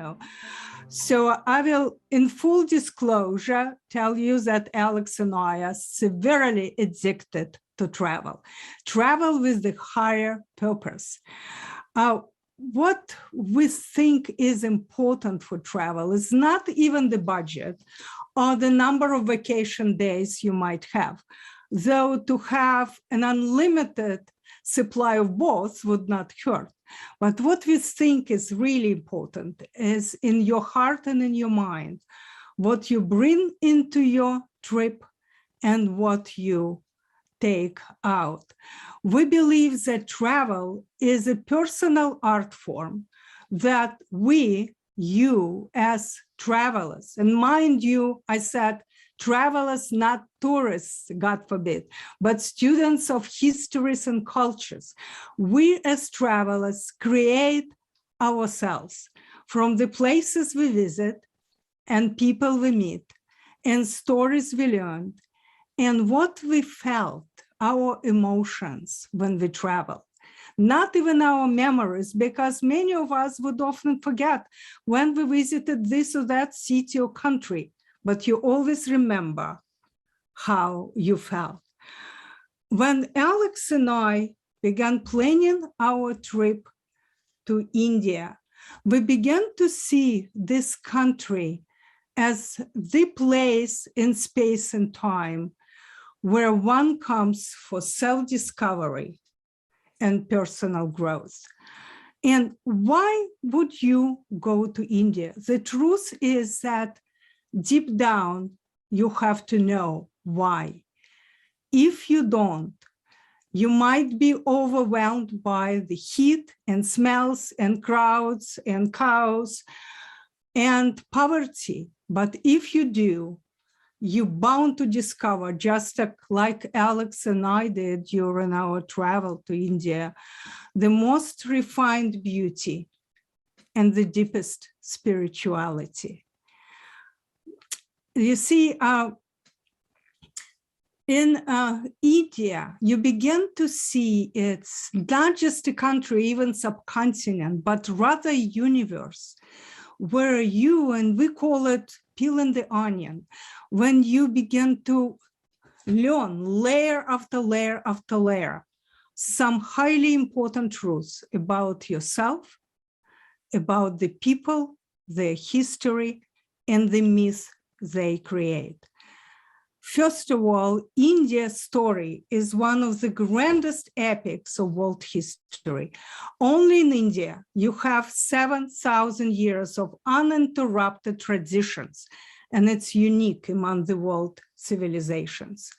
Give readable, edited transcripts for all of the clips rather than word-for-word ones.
know. So I will, in full disclosure, tell you that Alex and I are severely addicted to travel with the higher purpose. What we think is important for travel is not even the budget or the number of vacation days you might have, though to have an unlimited supply of both would not hurt. But what we think is really important is in your heart and in your mind, what you bring into your trip and what you take out. We believe that travel is a personal art form that you as travelers, and mind you, I said travelers, not tourists, God forbid, but students of histories and cultures. We as travelers create ourselves from the places we visit and people we meet and stories we learned and what we felt, our emotions when we traveled. Not even our memories, because many of us would often forget when we visited this or that city or country, but you always remember how you felt. When Alex and I began planning our trip to India, we began to see this country as the place in space and time where one comes for self-discovery and personal growth. And why would you go to India? The truth is that deep down, you have to know why. If you don't, you might be overwhelmed by the heat and smells and crowds and cows and poverty. But if you do, you're bound to discover, just like Alex and I did during our travel to India, the most refined beauty and the deepest spirituality. You see, in India, you begin to see it's not just a country, even subcontinent, but rather a universe where you, and we call it peeling the onion, when you begin to learn layer after layer after layer, some highly important truths about yourself, about the people, their history, and the myth they create. First of all, India's story is one of the grandest epics of world history. Only in India, you have 7,000 years of uninterrupted traditions, and it's unique among the world civilizations.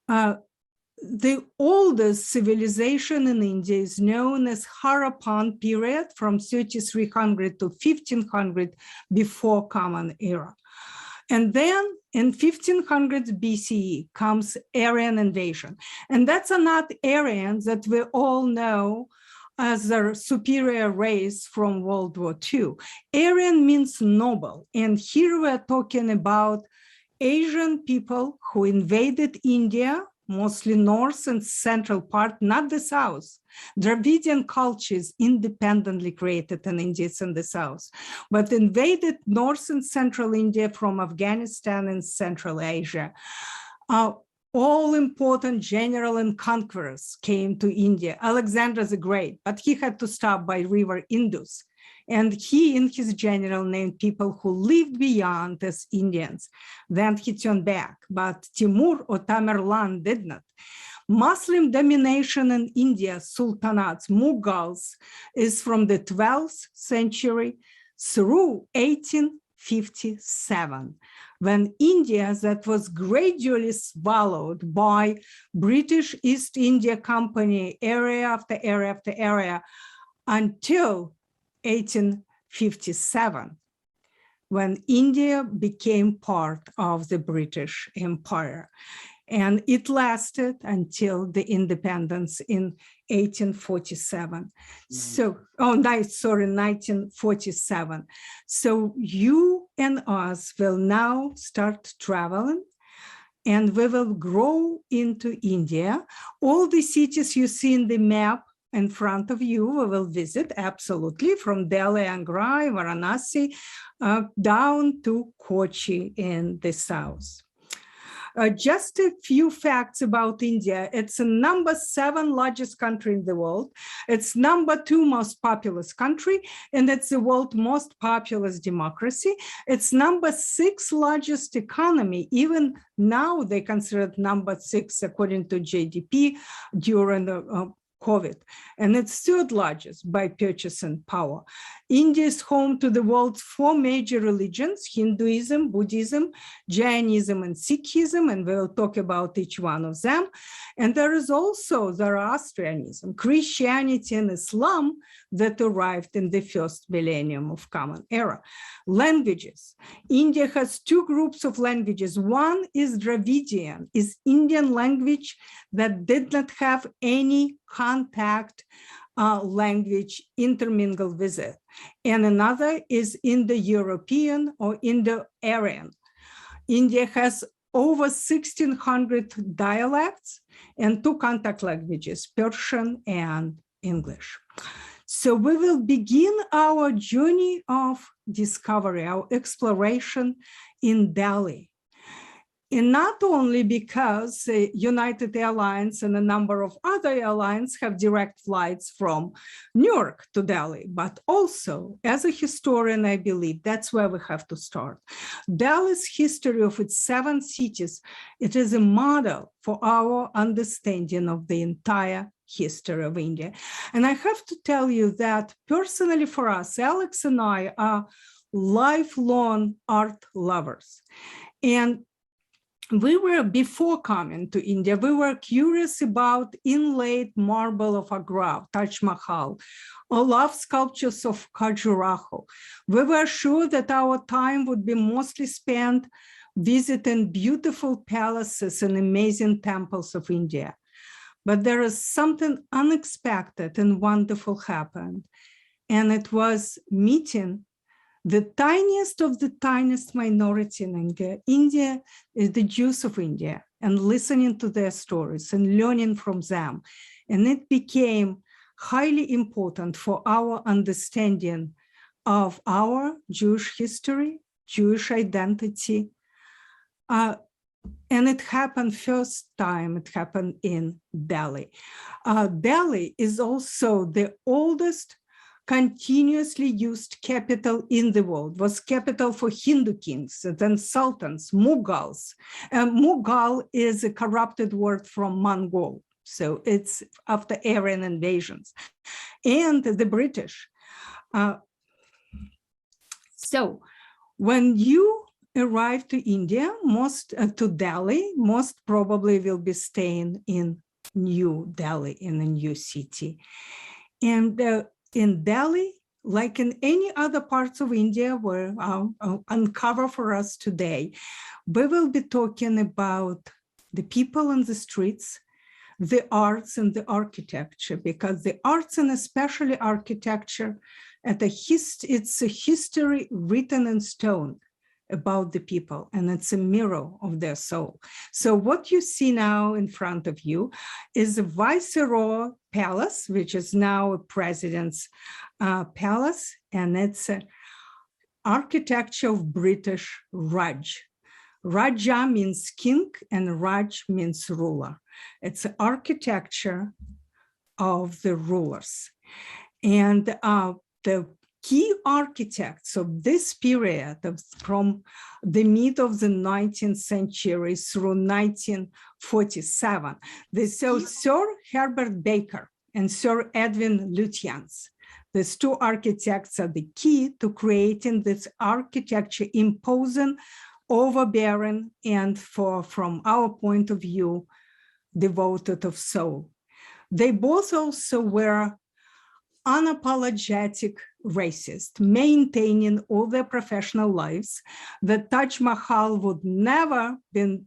The oldest civilization in India is known as Harappan Period, from 3300 to 1500 before Common Era. And then in 1500 BCE comes Aryan invasion. And that's not Aryans that we all know as a superior race from World War II. Aryan means noble. And here we're talking about Asian people who invaded India, mostly north and central part, not the south. Dravidian culture is independently created in India and the south, but invaded north and central India from Afghanistan and Central Asia. All important general and conquerors came to India. Alexander the Great, but he had to stop by river Indus. And he, in his general, named people who lived beyond as Indians. Then he turned back, but Timur or Tamerlan did not. Muslim domination in India, sultanates, Mughals, is from the 12th century through 1857, when India, that was gradually swallowed by British East India Company, area after area after area, until 1857, when India became part of the British Empire. And it lasted until the independence in 1847. So, 1947. So you and us will now start traveling, and we will grow into India. All the cities you see in the map in front of you, we will visit absolutely from Delhi, Agra, Varanasi, down to Kochi in the south. Just a few facts about India. It's the number 7 largest country in the world. It's number 2 most populous country, and it's the world's most populous democracy. It's number 6 largest economy. Even now, they consider it number 6 according to GDP during the COVID, and it's 3rd largest by purchasing power. India is home to the world's 4 major religions: Hinduism, Buddhism, Jainism, and Sikhism, and we'll talk about each one of them. And there is also Zoroastrianism, Christianity, and Islam that arrived in the first millennium of Common Era. Languages. India has 2 groups of languages. One is Dravidian, is Indian language that did not have any contact language intermingled with it. And another is Indo-European or Indo-Aryan. India has over 1,600 dialects and 2 contact languages, Persian and English. So we will begin our journey of discovery, our exploration in Delhi. And not only because United Airlines and a number of other airlines have direct flights from New York to Delhi, but also as a historian, I believe that's where we have to start. Delhi's history of its 7 cities, it is a model for our understanding of the entire history of India. And I have to tell you that personally for us, Alex and I are lifelong art lovers. And we were, before coming to India, we were curious about inlaid marble of Agra, Taj Mahal, or love sculptures of Hajjiraku. We were sure that our time would be mostly spent visiting beautiful palaces and amazing temples of India. But there is something unexpected and wonderful happened. And it was meeting the tiniest of the tiniest minority in India. India is the Jews of India, and listening to their stories and learning from them. And it became highly important for our understanding of our Jewish history, Jewish identity. And it happened first time, it happened in Delhi. Delhi is also the oldest continuously used capital in the world, was capital for Hindu kings, then sultans, Mughals. Mughal is a corrupted word from Mongol, so it's after Aryan invasions, and the British. So when you arrive to India, to Delhi, most probably will be staying in New Delhi, in a new city. And in Delhi, like in any other parts of India where uncover for us today, we will be talking about the people on the streets, the arts and the architecture, because the arts and especially architecture, it's a history written in stone about the people, and it's a mirror of their soul. So what you see now in front of you is the Viceroy Palace, which is now a president's palace, and it's an architecture of British Raj. Raja means king, and Raj means ruler. It's an architecture of the rulers. And the key architects of this period, from the mid of the 19th century through 1947, Sir Herbert Baker and Sir Edwin Lutyens. These 2 architects are the key to creating this architecture, imposing, overbearing, and from our point of view, devoted of soul. They both also were unapologetic racist, maintaining all their professional lives. The Taj Mahal would never been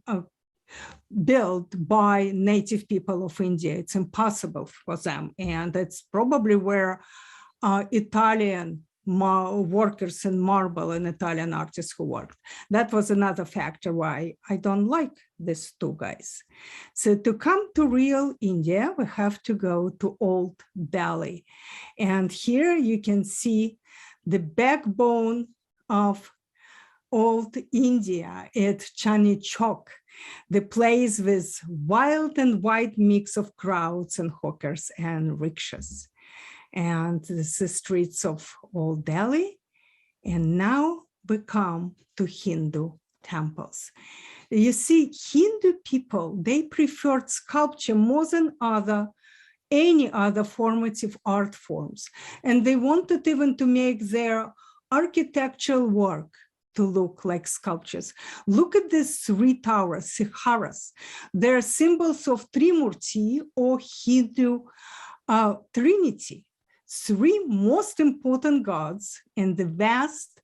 built by native people of India. It's impossible for them. And it's probably where Italian workers in marble and Italian artists who worked. That was another factor why I don't like these two guys. So to come to real India, we have to go to Old Delhi. And here you can see the backbone of Old India at Chandni Chowk, the place with wild and white mix of crowds and hawkers and rickshaws. And this is the streets of Old Delhi. And now we come to Hindu temples. You see, Hindu people, they preferred sculpture more than any other formative art forms. And they wanted even to make their architectural work to look like sculptures. Look at these three towers, Siharas. They're symbols of Trimurti or Hindu Trinity. Three most important gods in the vast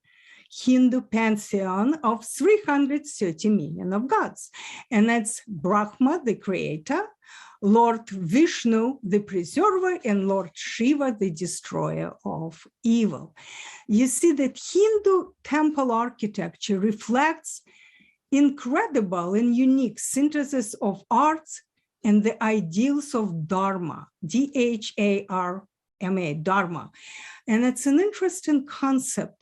Hindu pantheon of 330 million of gods. And that's Brahma, the creator, Lord Vishnu, the preserver, and Lord Shiva, the destroyer of evil. You see that Hindu temple architecture reflects incredible and unique synthesis of arts and the ideals of Dharma, D-H-A-R-M-A, Dharma. And it's an interesting concept.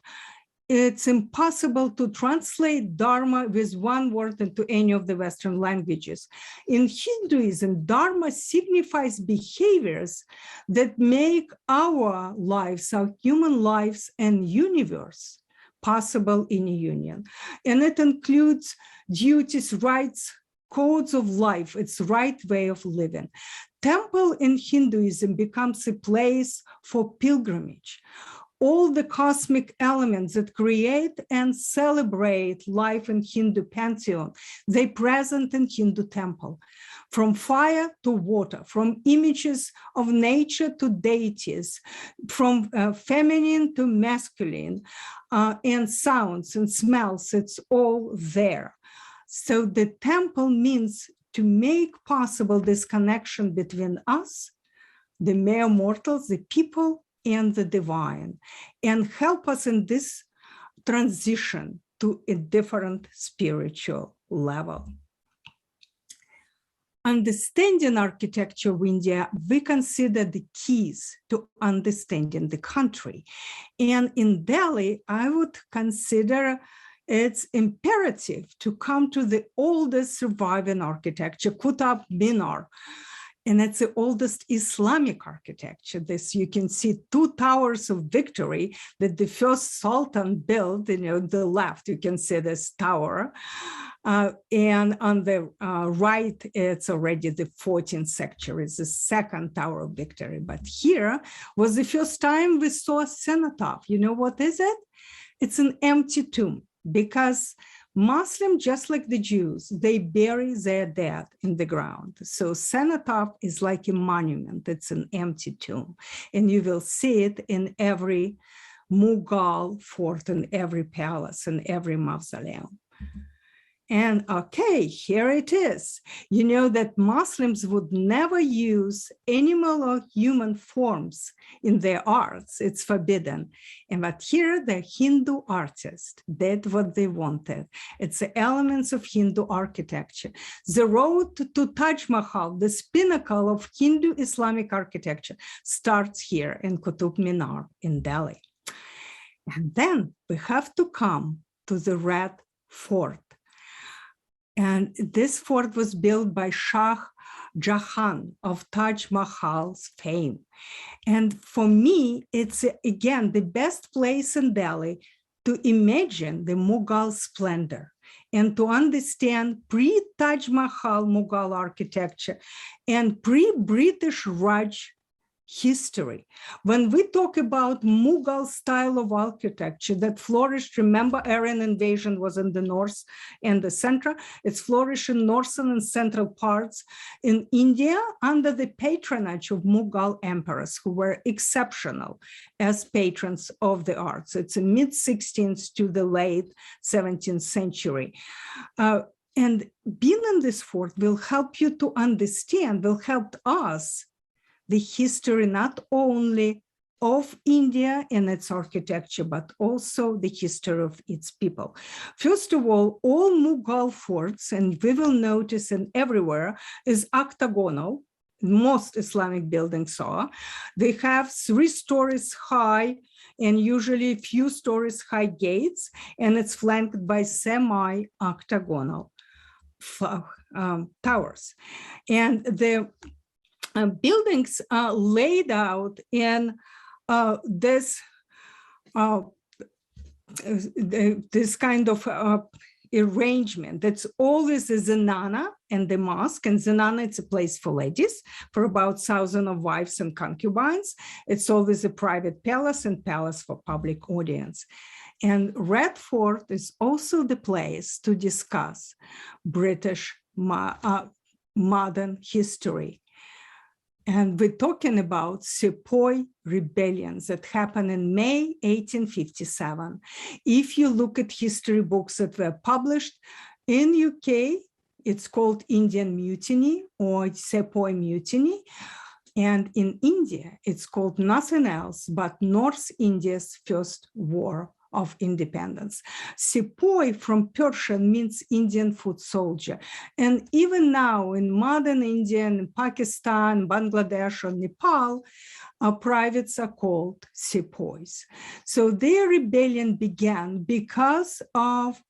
It's impossible to translate Dharma with one word into any of the Western languages. In Hinduism, Dharma signifies behaviors that make our lives, our human lives and universe possible in a union. And it includes duties, rights, codes of life, its right way of living. Temple in Hinduism becomes a place for pilgrimage. All the cosmic elements that create and celebrate life in Hindu pantheon, they present in Hindu temple. From fire to water, from images of nature to deities, from feminine to masculine, and sounds and smells, it's all there. So the temple means to make possible this connection between us, the mere mortals, the people, and the divine, and help us in this transition to a different spiritual level. Understanding architecture of India, we consider the keys to understanding the country. And in Delhi, I would consider it's imperative to come to the oldest surviving architecture, Qutb Minar. And it's the oldest Islamic architecture. This, you can see two towers of victory that the first Sultan built, the left, you can see this tower. And on the right, it's already the 14th century, it's the second Tower of Victory. But here was the first time we saw a cenotaph. You know what is it? It's an empty tomb, because Muslims, just like the Jews, they bury their dead in the ground. So cenotaph is like a monument. It's an empty tomb. And you will see it in every Mughal fort, in every palace, in every mausoleum. And okay, here it is. You know that Muslims would never use animal or human forms in their arts. It's forbidden. But here the Hindu artists did what they wanted. It's the elements of Hindu architecture. The road to Taj Mahal, the pinnacle of Hindu Islamic architecture, starts here in Qutb Minar in Delhi. And then we have to come to the Red Fort. And this fort was built by Shah Jahan of Taj Mahal's fame. And for me, it's again the best place in Delhi to imagine the Mughal splendor and to understand pre-Taj Mahal Mughal architecture and pre-British Raj history. When we talk about Mughal style of architecture that flourished, remember Aryan invasion was in the north and the center. It's flourished in northern and central parts in India under the patronage of Mughal emperors who were exceptional as patrons of the arts. It's a mid-16th to the late 17th century. And being in this fort will help you to understand, will help us the history not only of India and its architecture, but also the history of its people. First of all Mughal forts, and we will notice in everywhere, is octagonal. Most Islamic buildings are. They have 3 stories high and usually a few stories high gates, and it's flanked by semi-octagonal towers. And the buildings are laid out in this kind of arrangement. That's always a zenana and the mosque. And zenana, it's a place for ladies, for about 1,000 of wives and concubines. It's always a private palace and palace for public audience. And Red Fort is also the place to discuss British modern history. And we're talking about Sepoy rebellions that happened in May 1857. If you look at history books that were published in UK, it's called Indian Mutiny or Sepoy Mutiny. And in India, it's called nothing else but North India's First War of Independence. Sepoy from Persian means Indian foot soldier. And even now in modern India, in Pakistan, Bangladesh, or Nepal, privates are called sepoys. So their rebellion began because of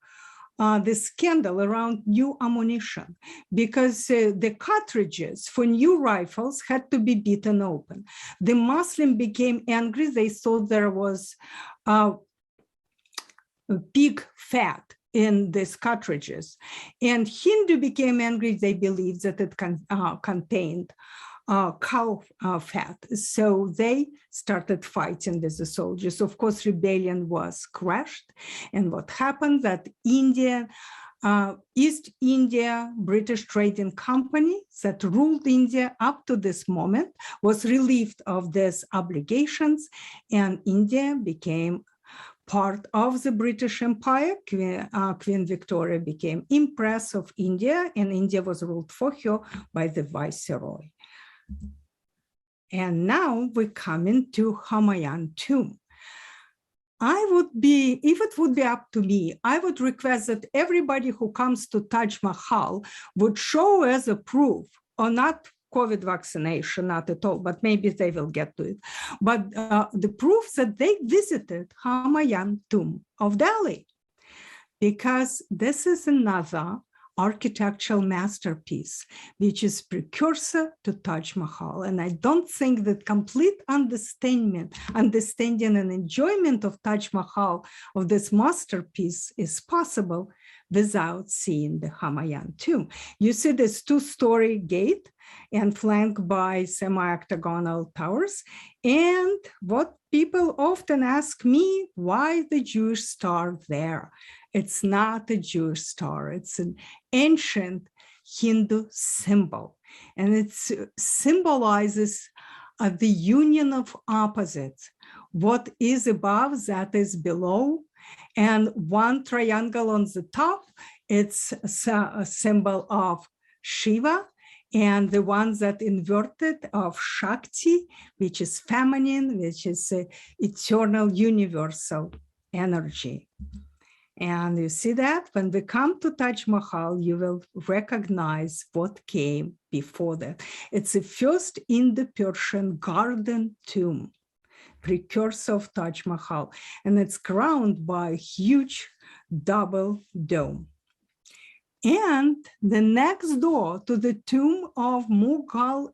the scandal around new ammunition, because the cartridges for new rifles had to be beaten open. The Muslim became angry. They thought there was pig fat in these cartridges. And Hindu became angry. They believed that it contained cow fat. So they started fighting with the soldiers. Of course, rebellion was crushed. And what happened that East India British Trading Company that ruled India up to this moment was relieved of these obligations, and India became part of the British Empire. Queen Victoria became Empress of India, and India was ruled for her by the Viceroy. And now we come into Humayun tomb. If it would be up to me, I would request that everybody who comes to Taj Mahal would show as a proof, or not COVID vaccination, not at all, but maybe they will get to it. But the proof that they visited Humayun tomb of Delhi, because this is another architectural masterpiece, which is precursor to Taj Mahal. And I don't think that complete understanding and enjoyment of Taj Mahal, of this masterpiece, is possible without seeing the Humayun tomb. You see this 2-story gate and flanked by semi-octagonal towers. And what people often ask me, why the Jewish star there? It's not a Jewish star. It's an ancient Hindu symbol. And it symbolizes the union of opposites. What is above, that is below. And one triangle on the top, it's a symbol of Shiva. And the ones that inverted of Shakti, which is feminine, which is eternal universal energy. And you see that when we come to Taj Mahal, you will recognize what came before that. It's the first Indo-Persian garden tomb, precursor of Taj Mahal, and it's crowned by a huge double dome. And the next door to the tomb of Mughal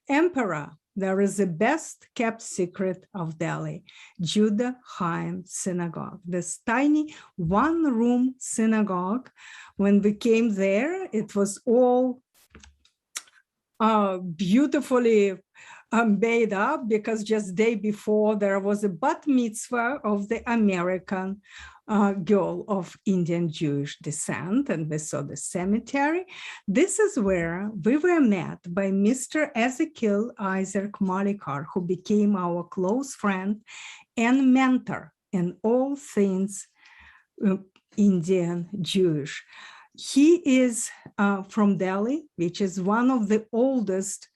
emperor, there is the best kept secret of Delhi, Judah Heim Synagogue, this tiny 1-room synagogue. When we came there, it was all beautifully made up, because just day before there was a bat mitzvah of the American girl of Indian Jewish descent, and we saw the cemetery. This is where we were met by Mr. Ezekiel Isaac Malikar, who became our close friend and mentor in all things Indian Jewish. He is from Delhi, which is one of the oldest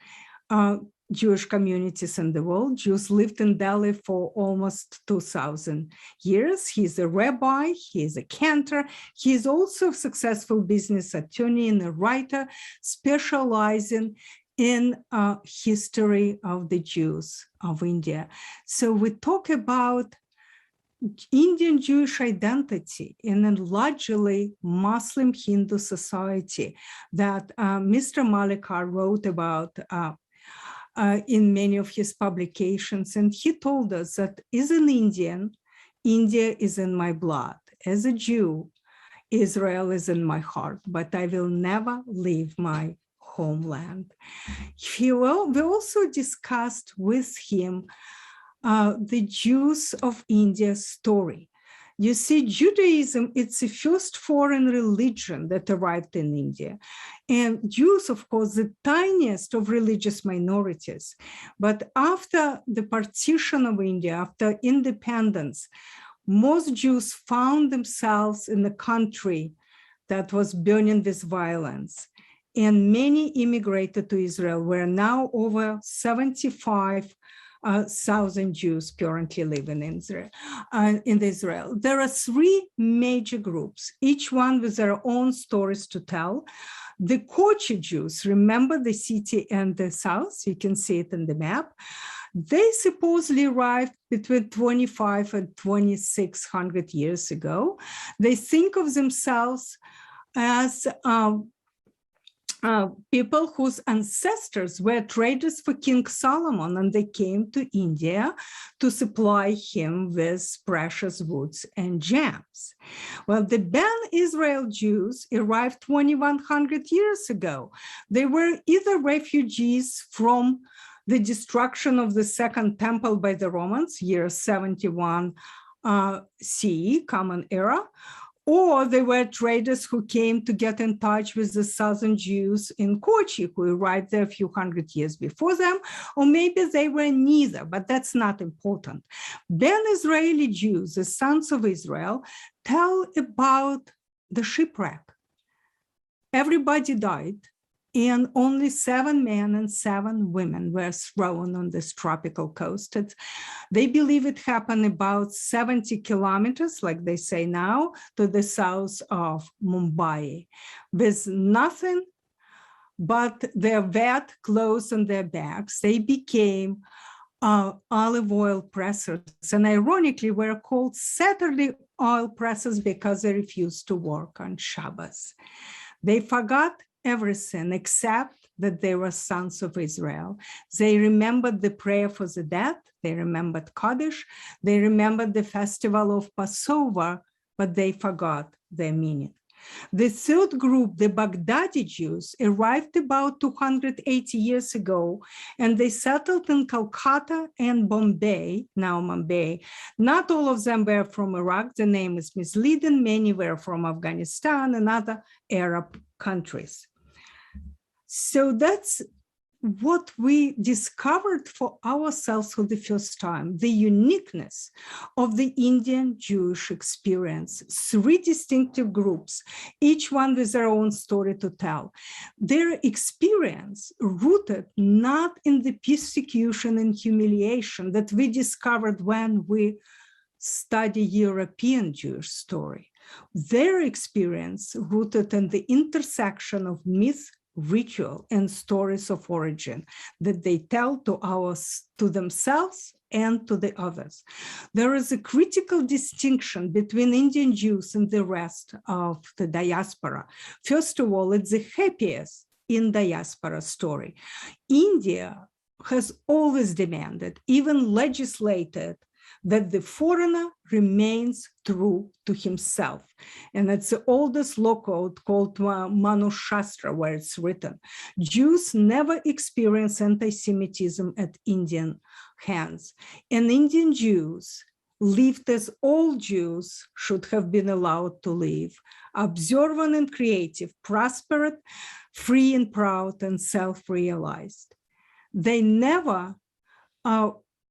Jewish communities in the world. Jews lived in Delhi for almost 2,000 years. He's a rabbi, he's a cantor. He's also a successful business attorney and a writer specializing in history of the Jews of India. So we talk about Indian Jewish identity in a largely Muslim Hindu society that Mr. Malikar wrote about in many of his publications. And he told us that as an Indian, India is in my blood. As a Jew, Israel is in my heart, but I will never leave my homeland. We also discussed with him the Jews of India story. You see, Judaism, it's the first foreign religion that arrived in India. And Jews, of course, the tiniest of religious minorities. But after the partition of India, after independence, most Jews found themselves in a country that was burning with violence. And many immigrated to Israel, where now over 75,000 Jews currently live in Israel. There are three major groups, each one with their own stories to tell. The Kochi Jews, remember the city in the south, you can see it in the map. They supposedly arrived between 25 and 2,600 years ago. They think of themselves as people whose ancestors were traders for King Solomon, and they came to India to supply him with precious woods and gems. Well, the Ben Israel Jews arrived 2,100 years ago. They were either refugees from the destruction of the Second Temple by the Romans, year 71 CE, Common Era, or they were traders who came to get in touch with the southern Jews in Kochi, who arrived there a few hundred years before them, or maybe they were neither, but that's not important. Ben Israeli Jews, the sons of Israel, tell about the shipwreck. Everybody died, and only 7 men and 7 women were thrown on this tropical coast. They believe it happened about 70 kilometers, like they say now, to the south of Mumbai, with nothing but their wet clothes on their backs. They became olive oil pressers, and ironically were called Saturday oil pressers because they refused to work on Shabbos. They forgot everything except that they were sons of Israel. They remembered the prayer for the dead, they remembered Kaddish, they remembered the festival of Passover, but they forgot their meaning. The third group, the Baghdadi Jews, arrived about 280 years ago, and they settled in Calcutta and Bombay, now Mumbai. Not all of them were from Iraq, the name is misleading, many were from Afghanistan and other Arab countries. So that's what we discovered for ourselves for the first time, the uniqueness of the Indian Jewish experience. 3 distinctive groups, each one with their own story to tell. Their experience rooted not in the persecution and humiliation that we discovered when we study European Jewish story. Their experience rooted in the intersection of myth, ritual, and stories of origin that they tell to themselves and to the others. There is a critical distinction between Indian Jews and the rest of the diaspora. First of all, it's the happiest in diaspora story. India has always demanded, even legislated, that the foreigner remains true to himself. And it's the oldest law code called Manu Shastra, where it's written. Jews never experience anti-Semitism at Indian hands. And Indian Jews lived as all Jews should have been allowed to live, observant and creative, prosperous, free and proud, and self-realized. They never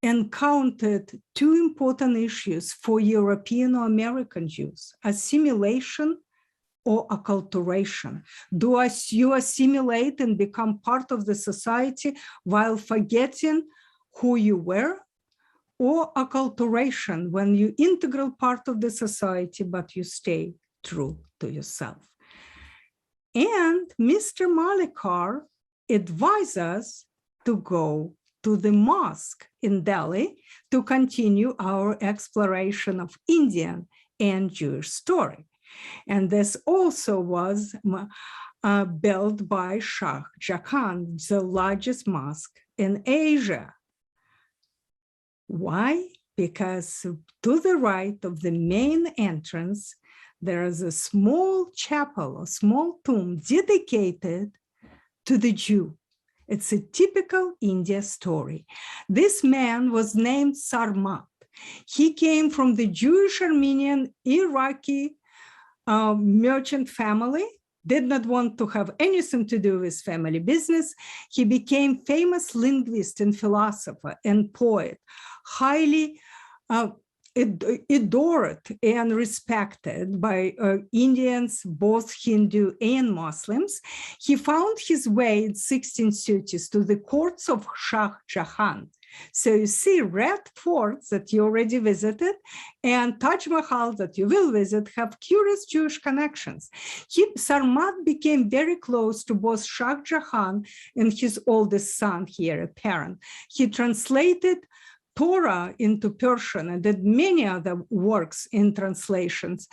encountered 2 important issues for European or American Jews: assimilation or acculturation? Do you assimilate and become part of the society while forgetting who you were? Or acculturation, when you're integral part of the society, but you stay true to yourself? And Mr. Malikar advised us to go to the mosque in Delhi to continue our exploration of Indian and Jewish story. And this also was built by Shah Jahan, the largest mosque in Asia. Why? Because to the right of the main entrance, there is a small chapel, a small tomb dedicated to the Jew. It's a typical India story. This man was named Sarmat. He came from the Jewish, Armenian, Iraqi merchant family, did not want to have anything to do with family business. He became famous linguist and philosopher and poet, highly adored and respected by Indians, both Hindu and Muslims. He found his way in 1630s to the courts of Shah Jahan. So you see, Red Fort that you already visited and Taj Mahal that you will visit have curious Jewish connections. Sarmat became very close to both Shah Jahan and his oldest son, heir apparent. He translated Torah into Persian and did many other works in translations.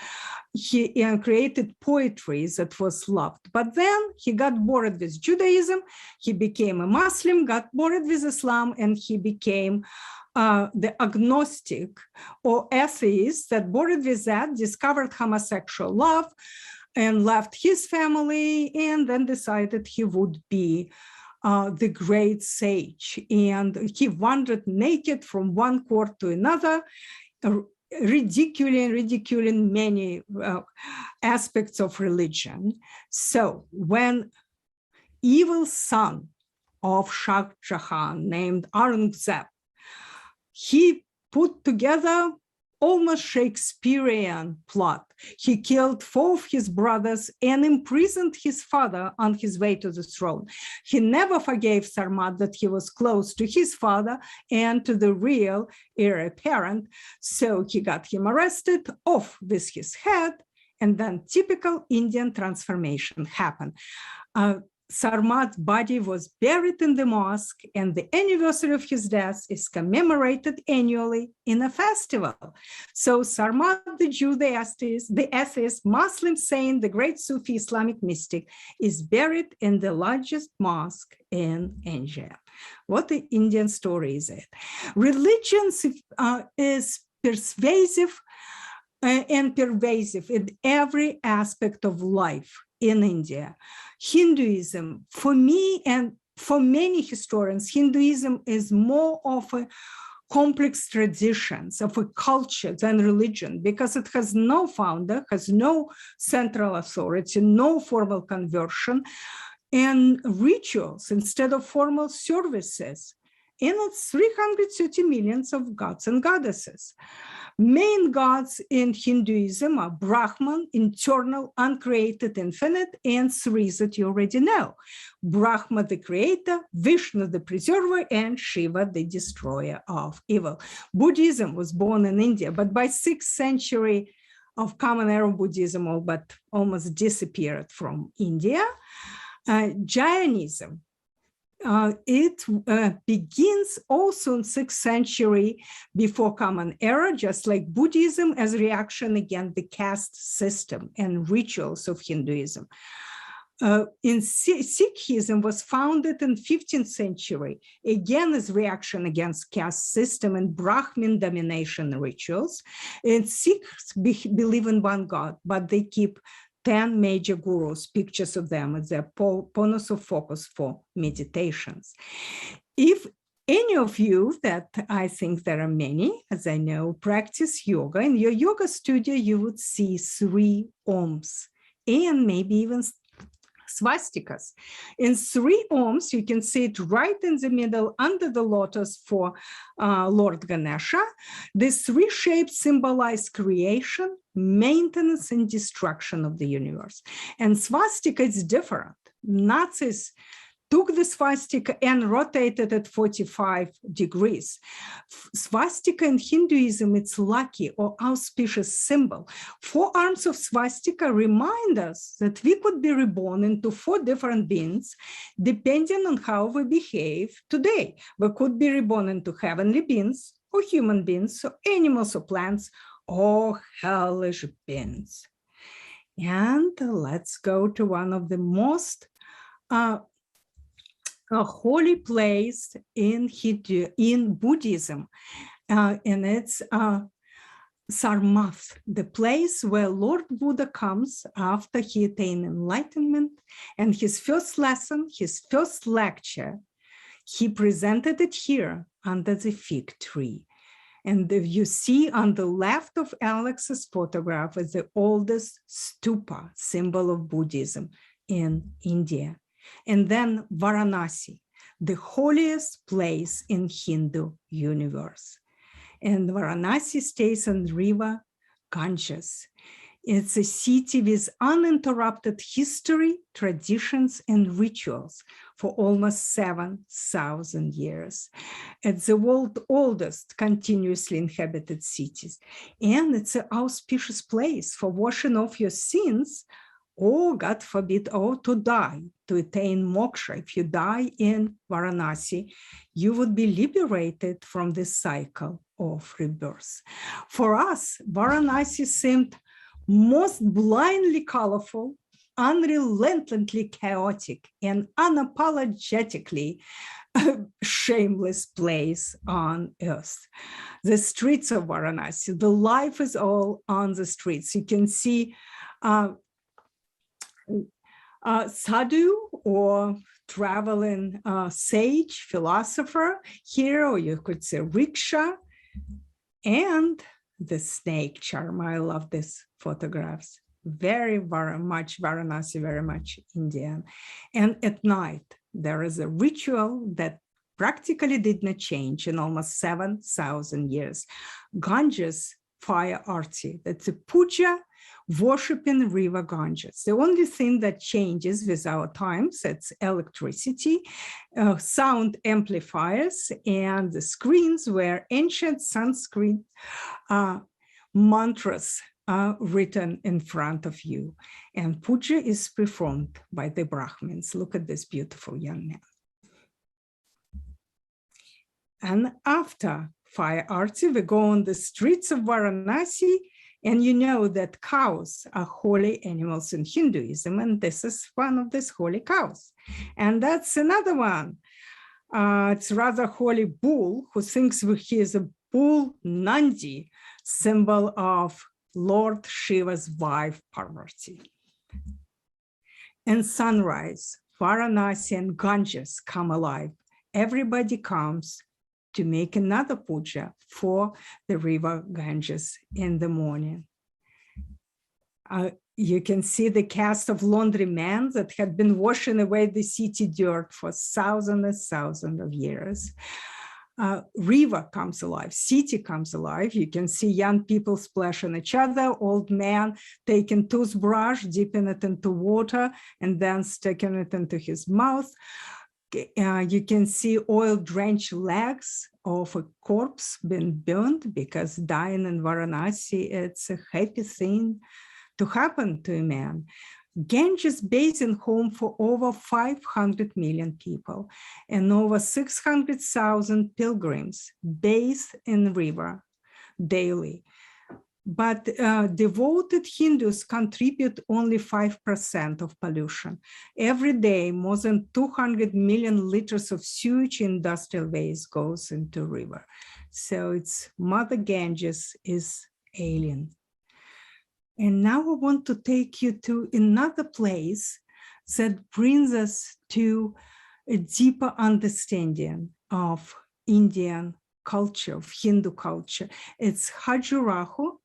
He created poetry that was loved. But then he got bored with Judaism. He became a Muslim, got bored with Islam, and he became the agnostic or atheist that bored with that, discovered homosexual love and left his family, and then decided he would be the great sage. And he wandered naked from one court to another, ridiculing many aspects of religion. So when evil son of Shah Jahan named Aurangzeb, he put together almost Shakespearean plot. He killed 4 of his brothers and imprisoned his father on his way to the throne. He never forgave Sarmat that he was close to his father and to the real heir apparent. So he got him arrested, off with his head, and then typical Indian transformation happened. Sarmat's body was buried in the mosque, and the anniversary of his death is commemorated annually in a festival. So Sarmat, the Jew, the atheist, Muslim saint, the great Sufi Islamic mystic, is buried in the largest mosque in India. What an Indian story is it? Religion is pervasive and pervasive in every aspect of life in India. Hinduism, for me and for many historians, Hinduism is more of a complex traditions of a culture than religion, because it has no founder, has no central authority, no formal conversion, and rituals instead of formal services. And it's 330 millions of gods and goddesses. Main gods in Hinduism are Brahman, eternal, uncreated, infinite, and 3 that you already know. Brahma, the creator, Vishnu, the preserver, and Shiva, the destroyer of evil. Buddhism was born in India, but by 6th century of Common Era Buddhism, all but almost disappeared from India. Jainism. It begins also in 6th century before Common Era, just like Buddhism, as a reaction against the caste system and rituals of Hinduism. Sikhism was founded in 15th century, again as reaction against caste system and Brahmin domination rituals. And Sikhs believe in one God, but they keep 10 major gurus, pictures of them as their points of focus for meditations. If any of you, that I think there are many, as I know, practice yoga, in your yoga studio, you would see 3 Oms and maybe even swastikas in 3 ohms. You can see it right in the middle under the lotus for Lord Ganesha. These 3 shapes symbolize creation, maintenance, and destruction of the universe. And swastika is different. Nazis took the swastika and rotated it 45 degrees. Swastika in Hinduism, it's lucky or auspicious symbol. 4 arms of swastika remind us that we could be reborn into 4 different beings, depending on how we behave today. We could be reborn into heavenly beings, or human beings, or animals, or plants, or hellish beings. And let's go to one of the most a holy place in Buddhism, and it's Sarnath, the place where Lord Buddha comes after he attained enlightenment, and his first lesson, his first lecture, he presented it here under the fig tree. And you see on the left of Alex's photograph is the oldest stupa, symbol of Buddhism in India. And then Varanasi, the holiest place in Hindu universe. And Varanasi stays on the river Ganges. It's a city with uninterrupted history, traditions, and rituals for almost 7,000 years. It's the world's oldest continuously inhabited cities. And it's an auspicious place for washing off your sins, or God forbid, or to die, to attain moksha. If you die in Varanasi, you would be liberated from this cycle of rebirth. For us, Varanasi seemed most blindly colorful, unrelentingly chaotic, and unapologetically shameless place on earth. The streets of Varanasi, the life is all on the streets. You can see sadhu, or traveling sage, philosopher here, or you could say rickshaw, and the snake charmer. I love these photographs. Very much Varanasi, very much Indian. And at night, there is a ritual that practically did not change in almost 7,000 years. Ganges fire arti, that's a puja worshiping river Ganges. The only thing that changes with our times, it's electricity, sound amplifiers, and the screens where ancient Sanskrit mantras are written in front of you. And puja is performed by the Brahmins. Look at this beautiful young man. And after fire arti, we go on the streets of Varanasi, and you know that cows are holy animals in Hinduism, and this is one of these holy cows. And that's another one. It's rather holy bull, who thinks he is a bull Nandi, symbol of Lord Shiva's wife, Parvati. And sunrise, Varanasi and Ganges come alive. Everybody comes to make another puja for the river Ganges in the morning. You can see the cast of laundrymen that had been washing away the city dirt for thousands and thousands of years. River comes alive, city comes alive. You can see young people splashing each other, old man taking toothbrush, dipping it into water, and then sticking it into his mouth. You can see oil-drenched legs of a corpse being burned, because dying in Varanasi, it's a happy thing to happen to a man. Ganges basin home for over 500 million people, and over 600,000 pilgrims bathe in the river daily. But devoted Hindus contribute only 5% of pollution. Every day, more than 200 million liters of sewage industrial waste goes into river. So it's Mother Ganges is alien. And now I want to take you to another place that brings us to a deeper understanding of Indian culture, of Hindu culture. It's Hajjiraku.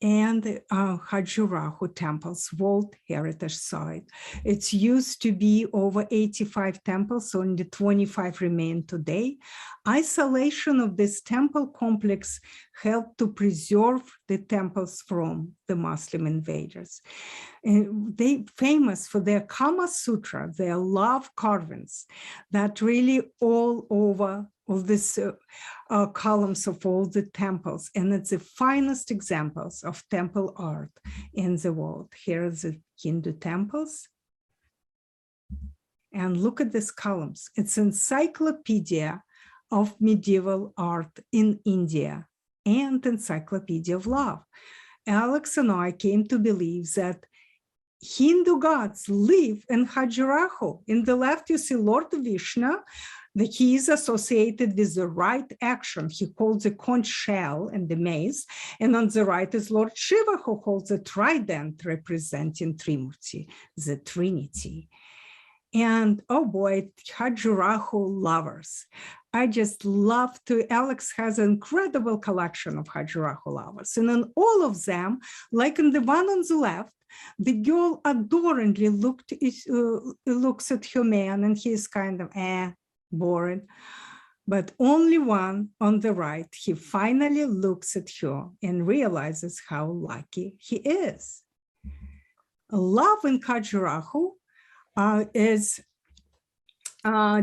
and Hajjiraku Temple's World Heritage Site. It's used to be over 85 temples, only 25 remain today. Isolation of this temple complex helped to preserve the temples from the Muslim invaders. And they famous for their Kama Sutra, their love carvings that really all over all these columns of all the temples. And it's the finest examples of temple art in the world. Here are the Hindu temples. And look at these columns. It's an encyclopedia of medieval art in India and encyclopedia of love. Alex and I came to believe that Hindu gods live in Hajjiraku. In the left, you see Lord Vishnu, that he is associated with the right action. He holds the conch shell and the mace. And on the right is Lord Shiva, who holds a trident representing Trimurti, the Trinity. And oh boy, Hajjiraku lovers. I just love to, Alex has an incredible collection of Hajjiraku lovers. And in all of them, like in the one on the left, the girl adoringly looks at her man and he's kind of boring. But only one on the right, he finally looks at her and realizes how lucky he is. Love in Hajjiraku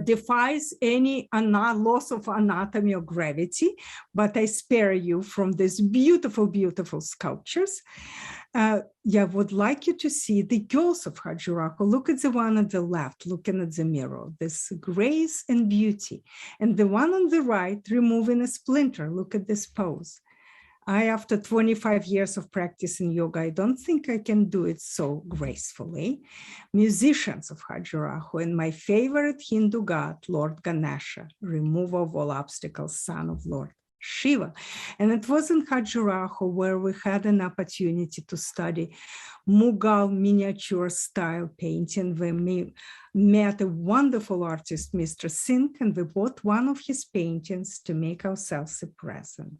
defies any loss of anatomy or gravity, but I spare you from these beautiful, beautiful sculptures. I would like you to see the girls of Hajjiraku. Look at the one on the left, looking at the mirror, this grace and beauty. And the one on the right, removing a splinter. Look at this pose. After 25 years of practice in yoga, I don't think I can do it so gracefully. Musicians of Hajjiraku and my favorite Hindu god, Lord Ganesha, remover of all obstacles, son of Lord Shiva. And it was in Hajjiraku where we had an opportunity to study Mughal miniature style painting. We met a wonderful artist, Mr. Singh, and we bought one of his paintings to make ourselves a present.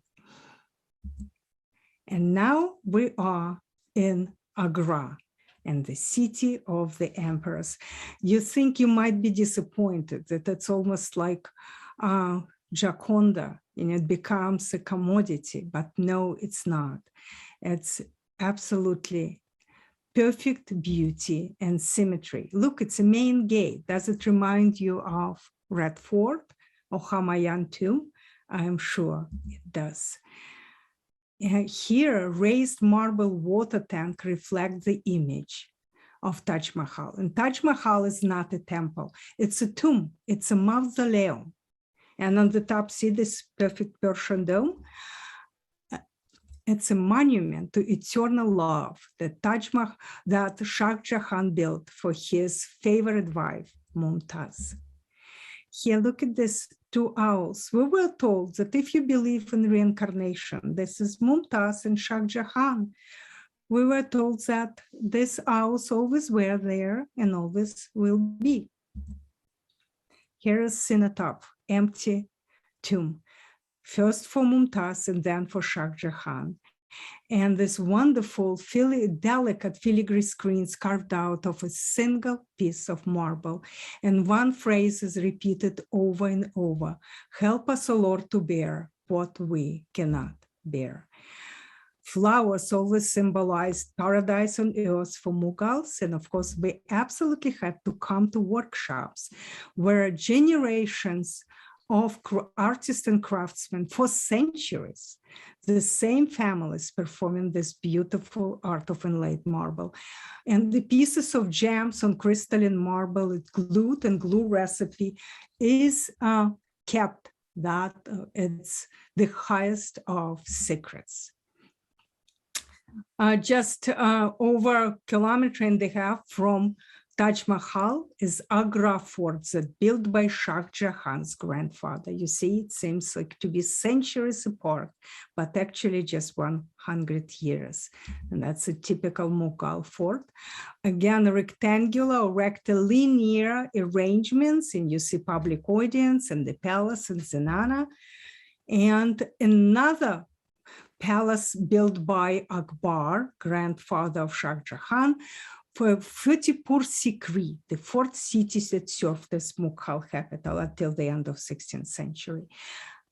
And now we are in Agra, and the city of the emperors. You think you might be disappointed that it's almost like Gioconda, and it becomes a commodity, but no, it's not. It's absolutely perfect beauty and symmetry. Look, it's a main gate. Does it remind you of Red Fort or Hamayan tomb? I'm sure it does. Here, raised marble water tank reflects the image of Taj Mahal. And Taj Mahal is not a temple. It's a tomb. It's a mausoleum. And on the top, see this perfect Persian dome? It's a monument to eternal love that that Shah Jahan built for his favorite wife, Mumtaz. Here, look at these two owls. We were told that if you believe in reincarnation, this is Mumtaz and Shah Jahan. We were told that these owls always were there and always will be. Here is Sinatop, empty tomb, first for Mumtaz and then for Shah Jahan. And this wonderful, delicate filigree screens carved out of a single piece of marble. And one phrase is repeated over and over: help us, O Lord, to bear what we cannot bear. Flowers always symbolized paradise on earth for Mughals. And of course, we absolutely had to come to workshops where generations of artists and craftsmen for centuries, the same families performing this beautiful art of inlaid marble. And the pieces of gems on crystalline marble, it's glued, and glue recipe is kept. That it's the highest of secrets. Just over a kilometer and a half from Taj Mahal is Agra fort that built by Shah Jahan's grandfather. You see, it seems like to be centuries apart, but actually just 100 years. And that's a typical Mughal fort. Again, rectangular or rectilinear arrangements, and you see public audience and the palace and Zenana. And another palace built by Akbar, grandfather of Shah Jahan, for Fatehpur Sikri, the fourth city that served as Mughal capital until the end of 16th century.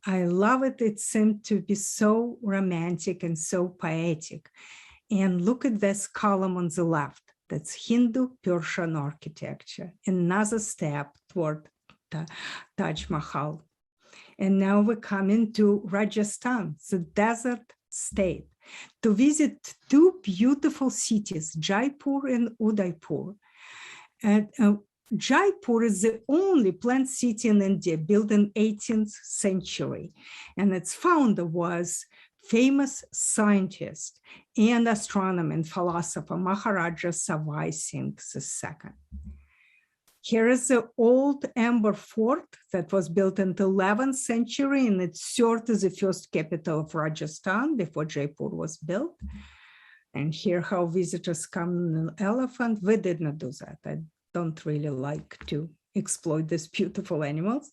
I love it. It seemed to be so romantic and so poetic. And look at this column on the left. That's Hindu-Persian architecture, another step toward Taj Mahal. And now we come into Rajasthan, the desert state, to visit two beautiful cities, Jaipur and Udaipur. And Jaipur is the only planned city in India built in 18th century. And its founder was famous scientist and astronomer and philosopher Maharaja Savai Singh II. Here is the old amber fort that was built in the 11th century, and it served as the first capital of Rajasthan before Jaipur was built. And here how visitors come in an elephant. We did not do that. I don't really like to exploit these beautiful animals.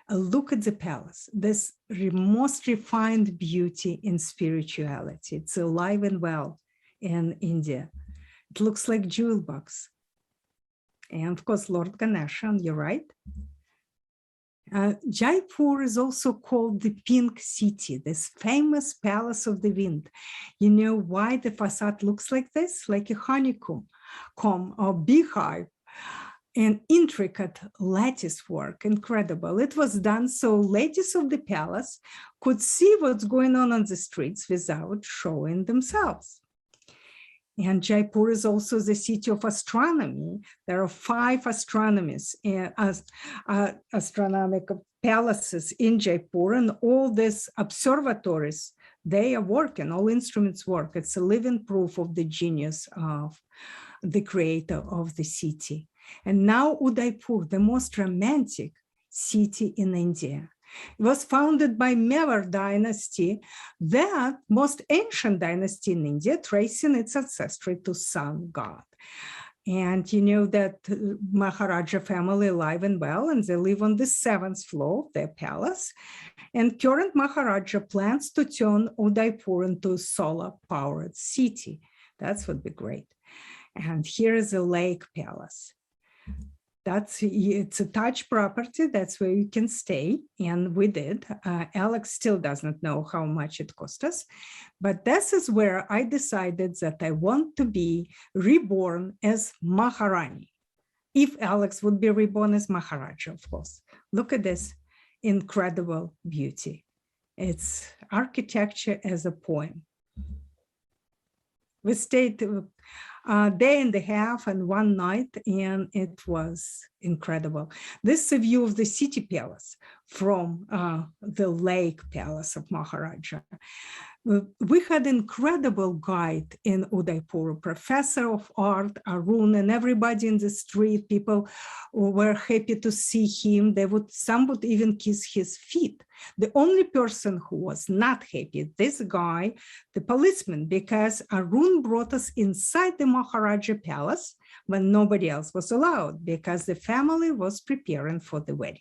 Look at the palace, this most refined beauty in spirituality. It's alive and well in India. It looks like jewel box. And of course, Lord Ganesha, you're right. Jaipur is also called the Pink City, this famous palace of the wind. You know why the facade looks like this? Like a honeycomb or beehive. And intricate lattice work, incredible. It was done so ladies of the palace could see what's going on the streets without showing themselves. And Jaipur is also the city of astronomy. There are 5 astronomical palaces in Jaipur, and all these observatories, they are working, all instruments work. It's a living proof of the genius of the creator of the city. And now Udaipur, the most romantic city in India. It was founded by Mewar dynasty, that most ancient dynasty in India, tracing its ancestry to sun god. And you know that Maharaja family alive and well, and they live on the 7th floor of their palace. And current Maharaja plans to turn Udaipur into a solar-powered city. That would be great. And here is a lake palace. It's a Taj property. That's where you can stay. And we did. Alex still doesn't know how much it cost us. But this is where I decided that I want to be reborn as Maharani. If Alex would be reborn as Maharaja, of course. Look at this incredible beauty. It's architecture as a poem. We stayed a day and a half and one night, and it was incredible. This is a view of the city palace from the lake palace of Maharaja. We had an incredible guide in Udaipur, professor of art, Arun, and everybody in the street, people were happy to see him. Some would even kiss his feet. The only person who was not happy, this guy, the policeman, because Arun brought us inside the Maharaja Palace when nobody else was allowed, because the family was preparing for the wedding.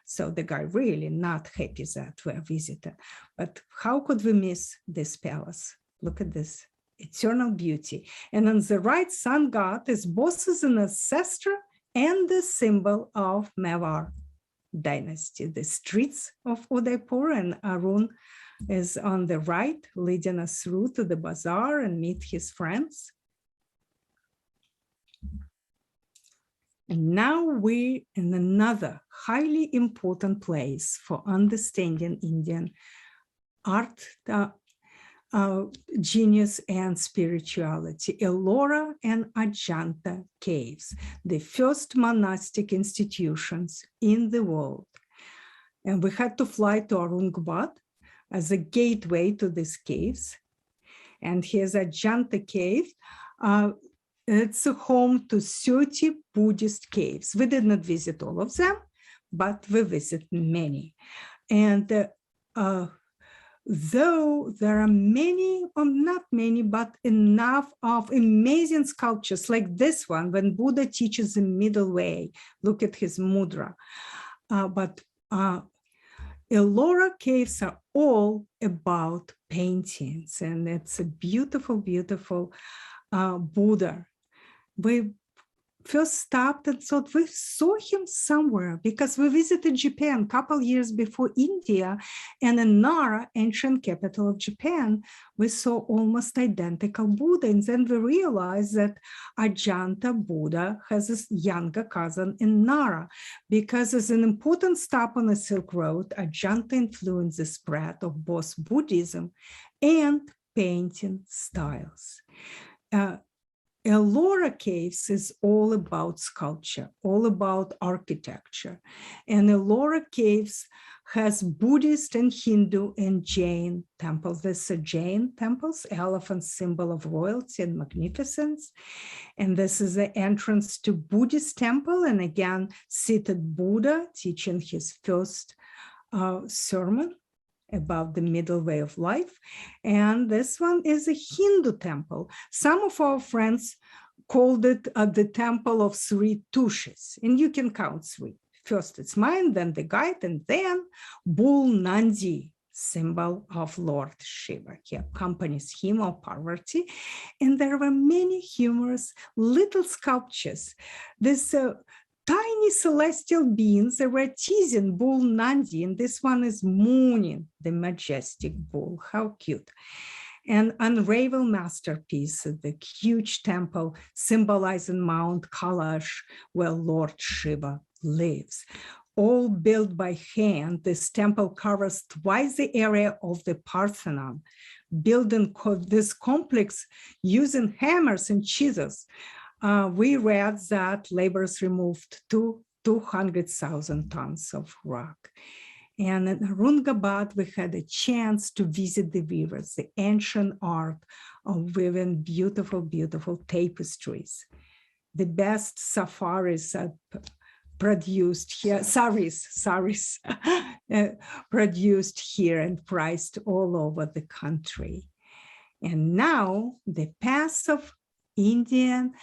So the guy really not happy that we are visiting. But how could we miss this palace? Look at this eternal beauty. And on the right, sun god is both as an ancestor and the symbol of Mewar dynasty. The streets of Udaipur, and Arun is on the right, leading us through to the bazaar and meet his friends. And now we're in another highly important place for understanding Indian art, genius, and spirituality. Ellora and Ajanta caves, the first monastic institutions in the world. And we had to fly to Aurangabad as a gateway to these caves. And here's Ajanta cave. It's a home to 30 Buddhist caves. We did not visit all of them, but we visited many. And though there are many, or not many, but enough of amazing sculptures like this one, when Buddha teaches the middle way, look at his mudra. But Ellora caves are all about paintings, and it's a beautiful, beautiful Buddha. We first stopped and thought we saw him somewhere because we visited Japan a couple years before India, and in Nara, ancient capital of Japan, we saw almost identical Buddha. And then we realized that Ajanta Buddha has a younger cousin in Nara, because as an important stop on the Silk Road, Ajanta influenced the spread of both Buddhism and painting styles. Ellora Caves is all about sculpture, all about architecture. And Ellora Caves has Buddhist and Hindu and Jain temples. These are Jain temples, elephant symbol of royalty and magnificence. And this is the entrance to Buddhist temple. And again, seated Buddha teaching his first sermon about the middle way of life. And this one is a Hindu temple. Some of our friends called it the temple of three tushis, and you can count three. First it's mine, then the guide, and then bull Nandi, symbol of Lord Shiva. He accompanies him or Parvati. And there were many humorous little sculptures. This tiny celestial beings, they were teasing bull Nandi, and this one is mooning the majestic bull. How cute. An unravel masterpiece, the huge temple symbolizing Mount Kailash, where Lord Shiva lives. All built by hand, this temple covers twice the area of the Parthenon. Building this complex using hammers and chisels. We read that laborers removed 200,000 tons of rock. And in Aurangabad, we had a chance to visit the weavers, the ancient art of weaving beautiful, beautiful tapestries. The best safaris are produced here, saris produced here and priced all over the country. And now the path of Indian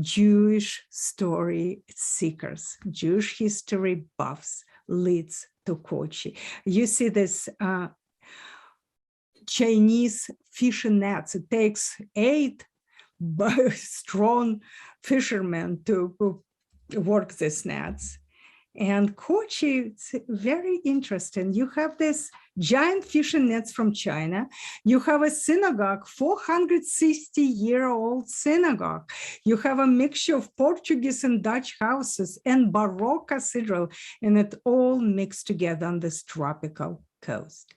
Jewish story seekers, Jewish history buffs, leads to Kochi. You see this Chinese fishing nets. It takes 8 strong fishermen to work these nets. And Kochi, it's very interesting. You have this giant fishing nets from China. You have a synagogue, 460-year-old synagogue. You have a mixture of Portuguese and Dutch houses and Baroque cathedral, and it all mixed together on this tropical coast.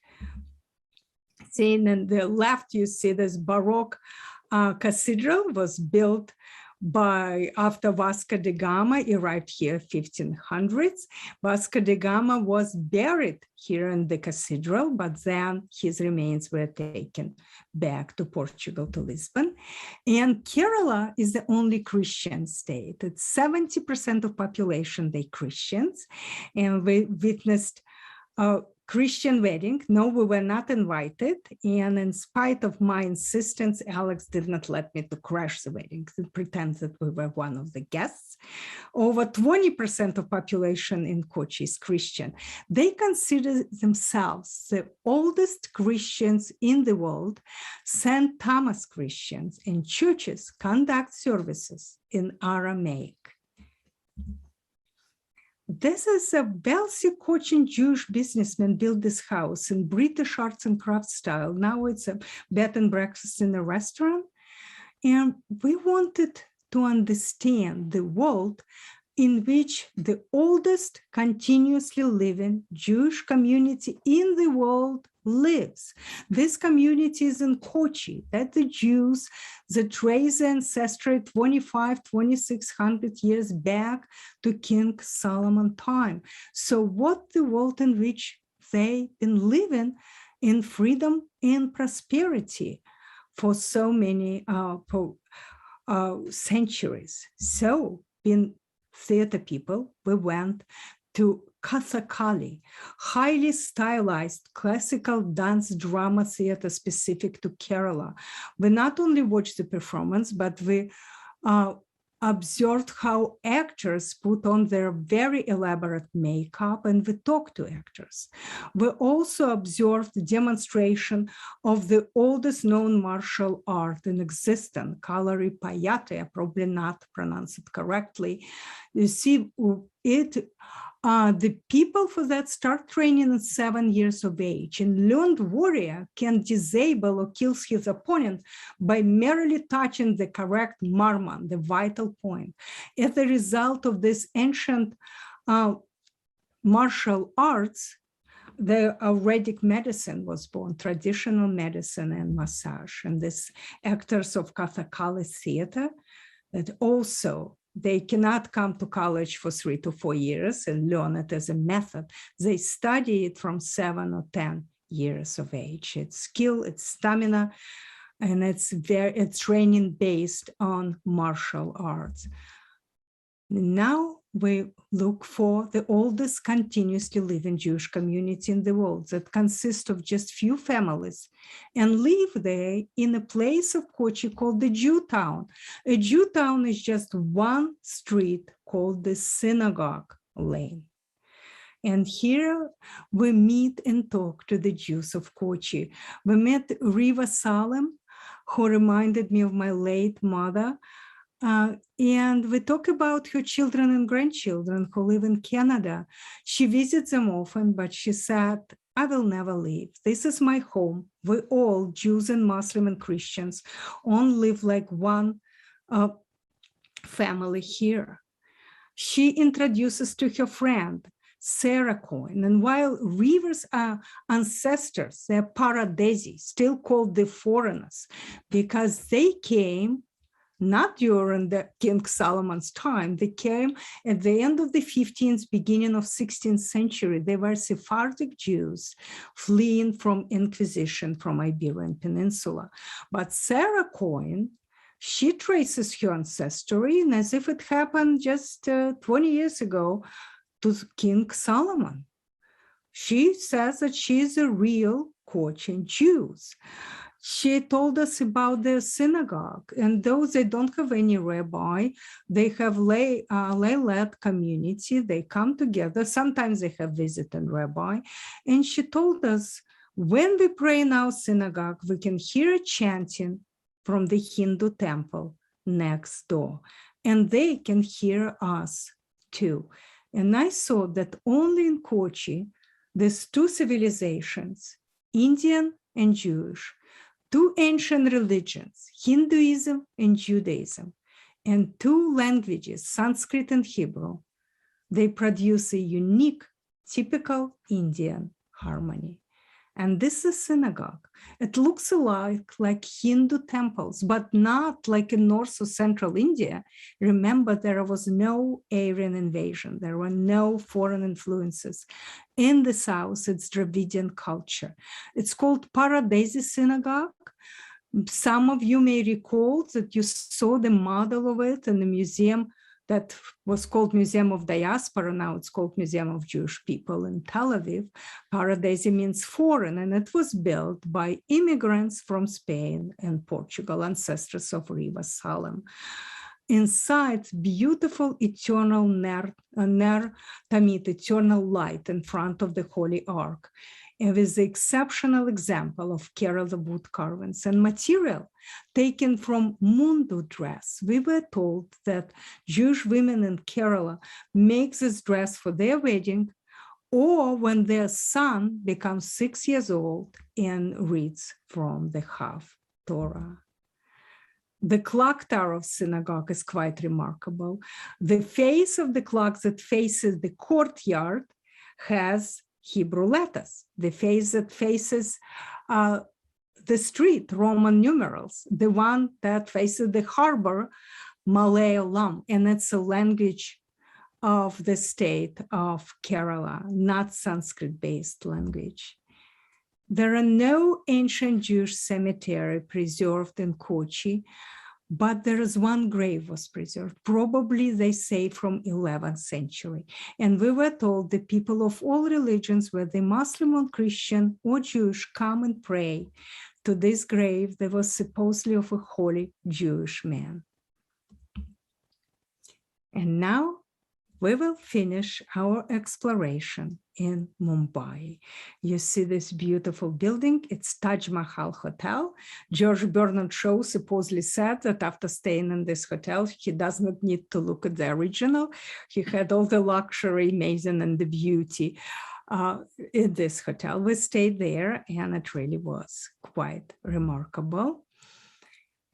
See, on the left, you see this Baroque cathedral was built after Vasco da Gama arrived here 1500s. Vasco da Gama was buried here in the cathedral, but then his remains were taken back to Portugal, to Lisbon. And Kerala is the only Christian state. It's 70% of population, they Christians. And we witnessed Christian wedding. No, we were not invited. And in spite of my insistence, Alex did not let me to crash the wedding. He pretends that we were one of the guests. Over 20% of population in Kochi is Christian. They consider themselves the oldest Christians in the world. St. Thomas Christians and churches conduct services in Aramaic. This is a wealthy Cochin Jewish businessman built this house in British arts and crafts style. Now it's a bed and breakfast in a restaurant. And we wanted to understand the world in which the oldest continuously living Jewish community in the world lives. This community is in Kochi, that the Jews that trace ancestry 2,600 years back to King Solomon time. So what the world in which they've been living in freedom and prosperity for so many centuries. So being theater people, we went to Kathakali, highly stylized classical dance drama theater specific to Kerala. We not only watched the performance, but we observed how actors put on their very elaborate makeup, and we talked to actors. We also observed the demonstration of the oldest known martial art in existence, Kalaripayattu. I probably not pronounce it correctly. You see, the people for that start training at 7 years of age, and learned warrior can disable or kill his opponent by merely touching the correct marman, the vital point. As a result of this ancient martial arts, the Vedic medicine was born, traditional medicine and massage, and these actors of Kathakali theater that also they cannot come to college for 3 to 4 years and learn it as a method. They study it from 7 or 10 years of age. It's skill, it's stamina, and it's training based on martial arts. Now we look for the oldest continuously living Jewish community in the world that consists of just few families and live there in a place of Kochi called the Jew Town. A Jew Town is just one street called the Synagogue Lane. And here we meet and talk to the Jews of Kochi. We met Riva Salem, who reminded me of my late mother. And we talk about her children and grandchildren who live in Canada. She visits them often, but she said, I will never leave. This is my home. We all, Jews and Muslim and Christians, all live like one family here. She introduces to her friend, Sarah Coyne. And while River's ancestors, they're Paradesi, still called the foreigners, because they came not during the King Solomon's time. They came at the end of the 15th, beginning of 16th century. They were Sephardic Jews fleeing from Inquisition from Iberian Peninsula. But Sarah Coyne, she traces her ancestry, and as if it happened just 20 years ago to King Solomon. She says that she is a real Cochin Jew. She told us about their synagogue, and though they don't have any rabbi, they have lay-led community. They come together. Sometimes they have visiting rabbi. And she told us, when we pray in our synagogue, we can hear chanting from the Hindu temple next door, and they can hear us too. And I saw that only in Kochi, there's two civilizations, Indian and Jewish, two ancient religions, Hinduism and Judaism, and two languages, Sanskrit and Hebrew. They produce a unique, typical Indian harmony. And this is a synagogue. It looks alike like Hindu temples, but not like in North or Central India. Remember, there was no Aryan invasion. There were no foreign influences. In the South, it's Dravidian culture. It's called Paradesi Synagogue. Some of you may recall that you saw the model of it in the museum that was called Museum of Diaspora. Now it's called Museum of Jewish People in Tel Aviv. Paradesi means foreign, and it was built by immigrants from Spain and Portugal, ancestors of Riva Salem. Inside, beautiful eternal ner tamid, eternal light in front of the Holy Ark. It is the exceptional example of Kerala wood carvings and material taken from mundu dress. We were told that Jewish women in Kerala make this dress for their wedding or when their son becomes 6 years old and reads from the Haftorah. The clock tower of synagogue is quite remarkable. The face of the clock that faces the courtyard has Hebrew letters. The face that faces the street, Roman numerals. The one that faces the harbor, Malayalam, and it's a language of the state of Kerala, not Sanskrit-based language. There are no ancient Jewish cemetery preserved in Kochi, but there is one grave was preserved, probably they say from 11th century. And we were told the people of all religions, whether Muslim or Christian or Jewish, come and pray to this grave that was supposedly of a holy Jewish man. And now we will finish our exploration in Mumbai. You see this beautiful building. It's Taj Mahal Hotel. George Bernard Shaw supposedly said that after staying in this hotel, he does not need to look at the original. He had all the luxury, amazing, and the beauty in this hotel. We stayed there, and it really was quite remarkable.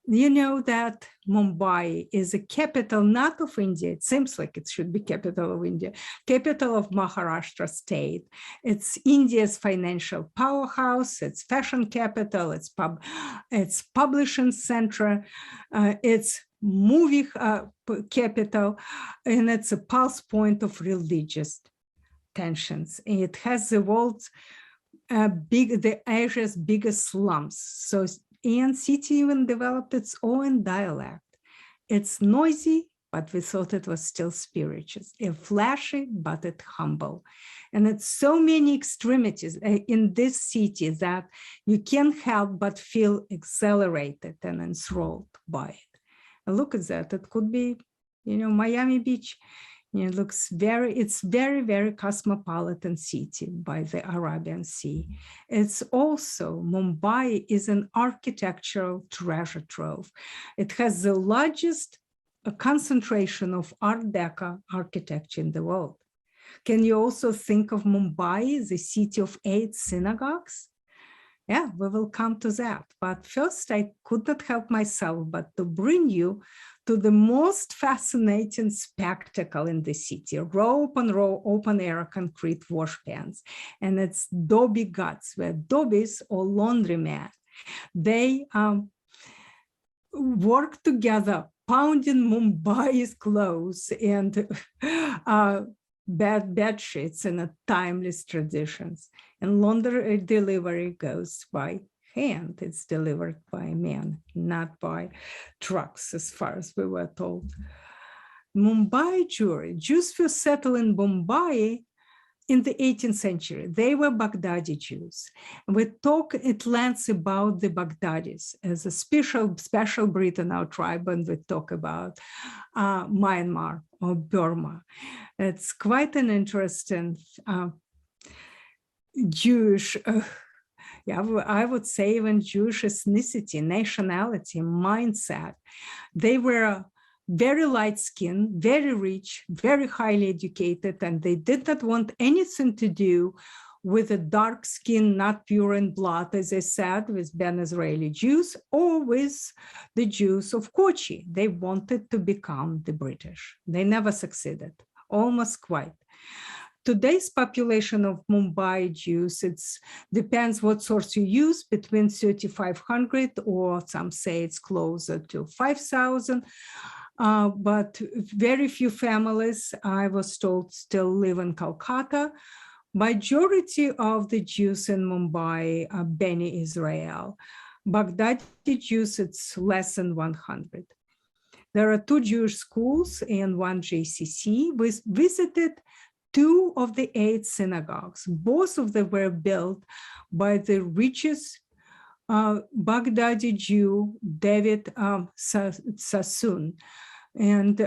You know that Mumbai is a capital not of India. It seems like it should be capital of India, capital of Maharashtra state. It's India's financial powerhouse. It's fashion capital. It's publishing center. It's movie capital, and it's a pulse point of religious tensions. It has the world's Asia's biggest slums. So. And city even developed its own dialect. It's noisy, but we thought it was still spiritual. It's flashy, but it's humble. And it's so many extremities in this city that you can't help but feel exhilarated and enthralled by it. And look at that. It could be, Miami Beach. It looks it's very, very cosmopolitan city by the Arabian Sea. It's also, Mumbai is an architectural treasure trove. It has the largest concentration of Art Deco architecture in the world. Can you also think of Mumbai, the city of 8 synagogues? Yeah, we will come to that. But first, I could not help myself but to bring you to the most fascinating spectacle in the city, row upon row, open-air concrete wash pans. And it's Dobby Guts, where Dobbies or laundrymen, they work together, pounding Mumbai's clothes and bed sheets in a timeless traditions. And laundry delivery goes by hand. It's delivered by men, not by trucks, as far as we were told. Mumbai Jewry. Jews first settled in Mumbai in the 18th century. They were Baghdadi Jews. And we talk at length about the Baghdadis as a special breed in our tribe, and we talk about Myanmar or Burma. It's quite an interesting Jewish I would say even Jewish ethnicity, nationality, mindset. They were very light-skinned, very rich, very highly educated, and they did not want anything to do with the dark skin, not pure in blood, as I said, with Ben Israeli Jews or with the Jews of Kochi. They wanted to become the British. They never succeeded, almost quite. Today's population of Mumbai Jews, it depends what source you use, between 3,500 or some say it's closer to 5,000. But very few families, I was told, still live in Calcutta. Majority of the Jews in Mumbai are Beni Israel. Baghdadi Jews, it's less than 100. There are 2 Jewish schools and 1 JCC. We visited 2 of the 8 synagogues. Both of them were built by the richest Baghdadi Jew, David Sassoon. And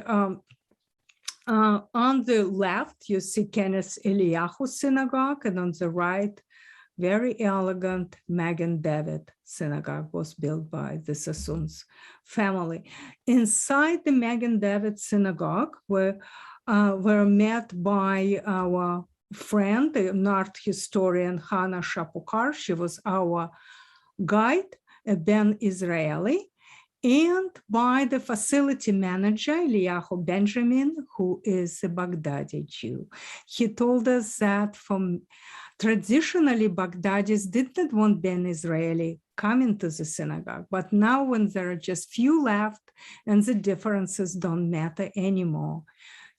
on the left, you see Kenneth Eliyahu Synagogue, and on the right, very elegant Magen David Synagogue was built by the Sassoon's family. Inside the Magen David Synagogue were met by our friend, the art historian Hannah Shapokar. She was our guide, Ben Israeli, and by the facility manager, Eliyahu Benjamin, who is a Baghdadi Jew. He told us that traditionally, Baghdadis did not want Ben Israeli coming to the synagogue, but now when there are just few left and the differences don't matter anymore,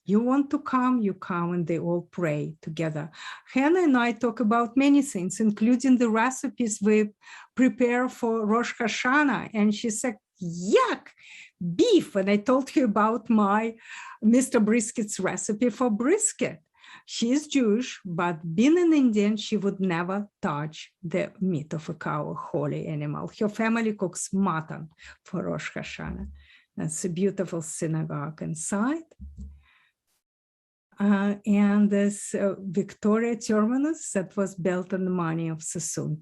you want to come, you come, and they all pray together. Hannah and I talk about many things, including the recipes we prepare for Rosh Hashanah. And she said, yuck, beef. And I told her about my Mr. Brisket's recipe for brisket. She is Jewish, but being an Indian, she would never touch the meat of a cow, a holy animal. Her family cooks mutton for Rosh Hashanah. That's a beautiful synagogue inside. and this Victoria Terminus that was built on the money of Sassoon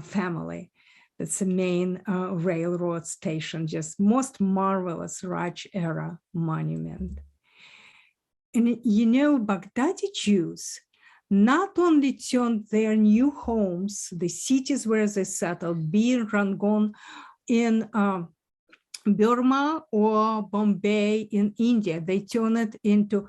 family. It's the main railroad station, just most marvelous Raj era monument. And you know, Baghdadi Jews not only turned their new homes, the cities where they settled, be in Rangoon in Burma or Bombay in India, they turned it into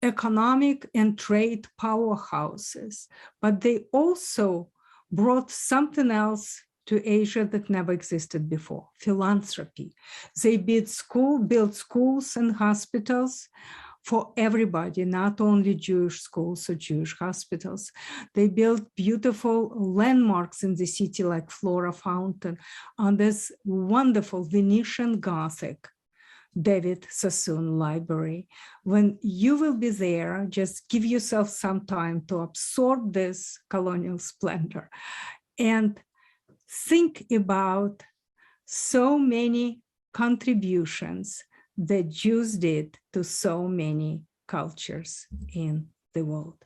economic and trade powerhouses, but they also brought something else to Asia that never existed before, philanthropy. They built schools and hospitals for everybody, not only Jewish schools or Jewish hospitals. They built beautiful landmarks in the city like Flora Fountain on this wonderful Venetian Gothic David Sassoon Library. When you will be there, just give yourself some time to absorb this colonial splendor and think about so many contributions that Jews did to so many cultures in the world.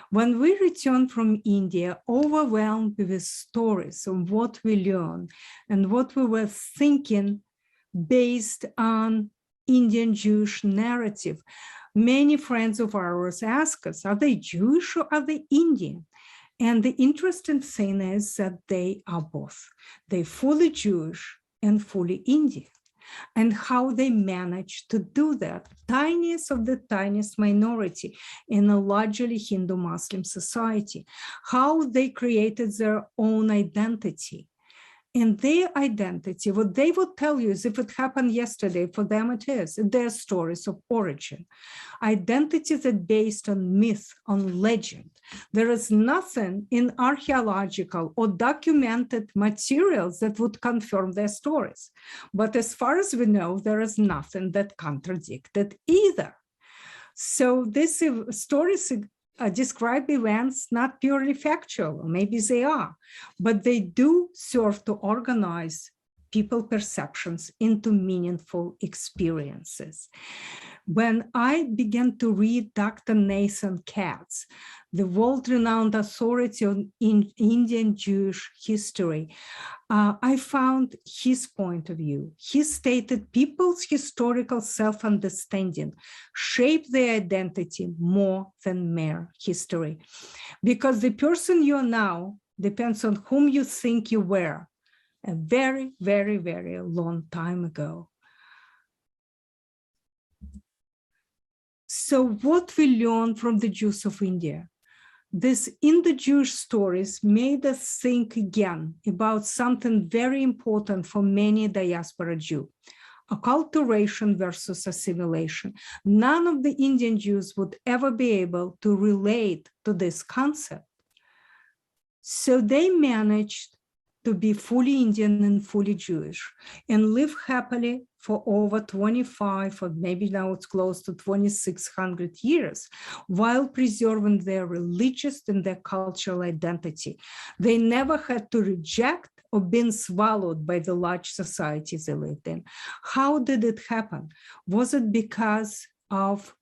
When we returned from India, overwhelmed with stories of what we learned and what we were thinking based on Indian Jewish narrative, many friends of ours ask us, are they Jewish or are they Indian? And the interesting thing is that they are both. They're fully Jewish and fully Indian. And how they managed to do that, tiniest of the tiniest minority in a largely Hindu-Muslim society, how they created their own identity. And their identity, what they would tell you is if it happened yesterday, for them it is, their stories of origin. Identities are based on myth, on legend. There is nothing in archaeological or documented materials that would confirm their stories. But as far as we know, there is nothing that contradicted either. So these stories describe events not purely factual, or maybe they are, but they do serve to organize people's perceptions into meaningful experiences. When I began to read Dr. Nathan Katz, the world-renowned authority on Indian Jewish history, I found his point of view. He stated people's historical self-understanding shape their identity more than mere history, because the person you are now depends on whom you think you were a very, very, very long time ago. So what we learned from the Jews of India, this Indo-Jewish stories made us think again about something very important for many diaspora Jews, acculturation versus assimilation. None of the Indian Jews would ever be able to relate to this concept. So they managed to be fully Indian and fully Jewish and live happily for over 25, or maybe now it's close to 2,600 years, while preserving their religious and their cultural identity. They never had to reject or been swallowed by the large societies they lived in. How did it happen? Was it because of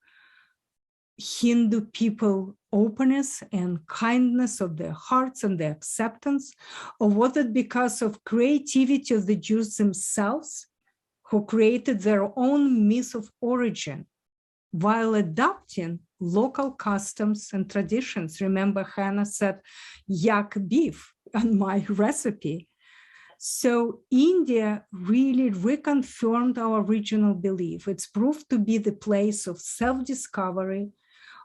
Hindu people openness and kindness of their hearts and their acceptance? Or was it because of creativity of the Jews themselves, who created their own myth of origin while adopting local customs and traditions? Remember, Hannah said yak beef on my recipe. So India really reconfirmed our original belief. It's proved to be the place of self-discovery,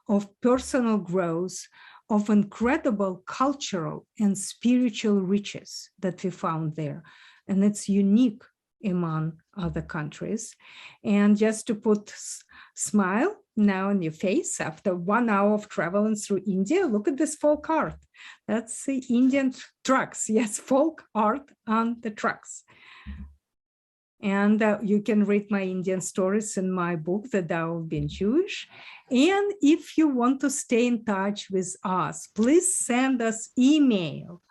of personal growth, of incredible cultural and spiritual riches that we found there. And it's unique among other countries. And just to put smile now on your face after 1 hour of traveling through India, look at this folk art. That's the Indian trucks. Yes, folk art on the trucks. And you can read my Indian stories in my book, The Tao of Being Jewish. And if you want to stay in touch with us, please send us email.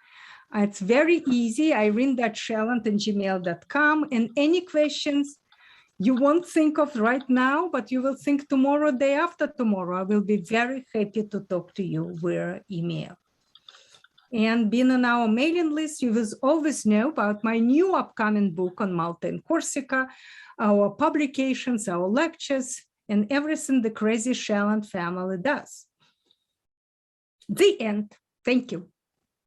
It's very easy, Irene.Shaland@gmail.com. And any questions you won't think of right now, but you will think tomorrow, day after tomorrow. I will be very happy to talk to you via email. And being on our mailing list, you will always know about my new upcoming book on Malta and Corsica, our publications, our lectures, and everything the crazy Shaland family does. The end. Thank you.